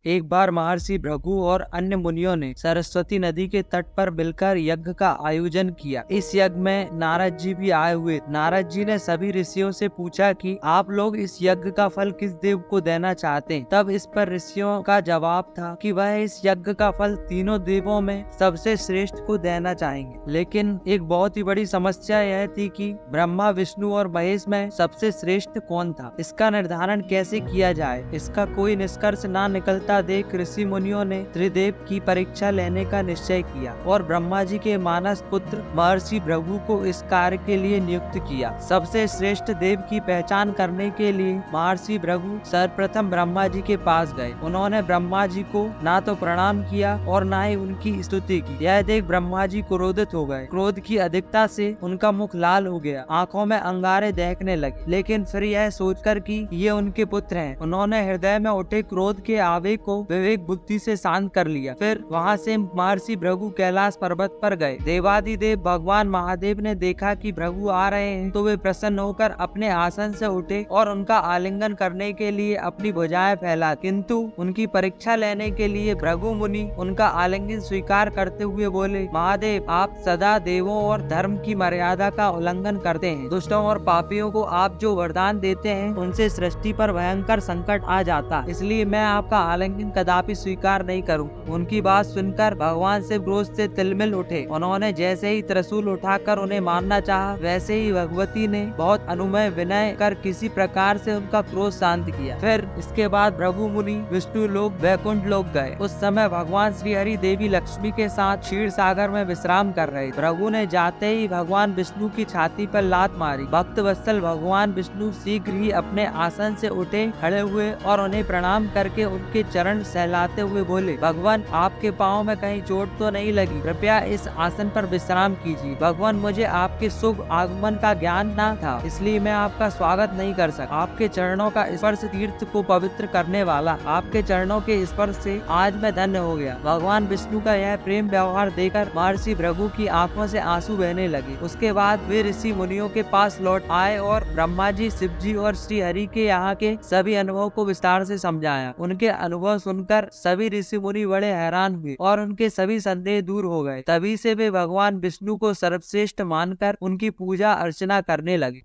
एक बार महर्षि भृगु और अन्य मुनियों ने सरस्वती नदी के तट पर मिलकर यज्ञ का आयोजन किया। इस यज्ञ में नारद जी भी आए हुए। नारद जी ने सभी ऋषियों से पूछा कि आप लोग इस यज्ञ का फल किस देव को देना चाहते हैं। तब इस पर ऋषियों का जवाब था कि वह इस यज्ञ का फल तीनों देवों में सबसे श्रेष्ठ को देना चाहेंगे। लेकिन एक बहुत ही बड़ी समस्या यह थी कि ब्रह्मा, विष्णु और महेश में सबसे श्रेष्ठ कौन था। इसका निर्धारण कैसे किया जाए, इसका कोई निष्कर्ष ना निकलता देख ऋषि मुनियों ने त्रिदेव की परीक्षा लेने का निश्चय किया और ब्रह्मा जी के मानस पुत्र महर्षि भृगु को इस कार्य के लिए नियुक्त किया। सबसे श्रेष्ठ देव की पहचान करने के लिए महर्षि भृगु सर्वप्रथम ब्रह्मा जी के पास गए। उन्होंने ब्रह्मा जी को ना तो प्रणाम किया और ना ही उनकी स्तुति की। यह देख ब्रह्मा जी क्रोधित हो गए। क्रोध की अधिकता से उनका मुख लाल हो गया, आंखों में अंगारे दहकने लगे। लेकिन फिर यह सोचकर कि ये उनके पुत्र हैं, उन्होंने हृदय में उठे क्रोध के आवेग को विवेक बुद्धि से शांत कर लिया। फिर वहां से महर्षि भृगु कैलाश पर्वत पर गए। देवादिदेव भगवान महादेव ने देखा कि भृगु आ रहे हैं तो वे प्रसन्न होकर अपने आसन से उठे और उनका आलिंगन करने के लिए अपनी भुजाएं फैला। किंतु उनकी परीक्षा लेने के लिए भृगु मुनि उनका आलिंगन स्वीकार करते हुए बोले, महादेव, आप सदा देवों और धर्म की मर्यादा का उल्लंघन करते हैं। दुष्टों और पापियों को आप जो वरदान देते हैं उनसे सृष्टि पर भयंकर संकट आ जाता, इसलिए मैं आपका आलिंगन कदापि स्वीकार नहीं करूं। उनकी बात सुनकर भगवान शिव क्रोध से तिलमिल उठे। उन्होंने जैसे ही त्रिशूल उठाकर उन्हें मारना चाहा, वैसे ही भगवती ने बहुत अनुमय विनय कर किसी प्रकार से उनका क्रोध शांत किया। फिर इसके बाद भृगु मुनि विष्णु लोक वैकुंठ लोक गए। उस समय भगवान श्री हरि देवी लक्ष्मी के साथ क्षीर सागर में विश्राम कर रहे। भृगु ने जाते ही भगवान विष्णु की छाती पर लात मारी। भक्त वत्सल भगवान विष्णु शीघ्र ही अपने आसन से उठे, खड़े हुए और उन्हें प्रणाम करके उनके चरण सहलाते हुए बोले, भगवान, आपके पाँव में कहीं चोट तो नहीं लगी? कृपया इस आसन पर विश्राम कीजिए। भगवान, मुझे आपके शुभ आगमन का ज्ञान न था, इसलिए मैं आपका स्वागत नहीं कर सका। आपके चरणों का स्पर्श तीर्थ को पवित्र करने वाला, आपके चरणों के स्पर्श से आज मैं धन्य हो गया। भगवान विष्णु का यह प्रेम व्यवहार देखकर महर्षि भृगु की आंखों से आंसू बहने लगे। उसके बाद वे ऋषि मुनियों के पास लौट आए और ब्रह्मा जी, शिव जी और श्री हरि के यहाँ के सभी अनुभव को विस्तार से समझाया। उनके अनुभव सुनकर सभी ऋषि मुनि बड़े हैरान हुए और उनके सभी संदेह दूर हो गए। तभी से वे भगवान विष्णु को सर्वश्रेष्ठ मानकर उनकी पूजा अर्चना करने लगे।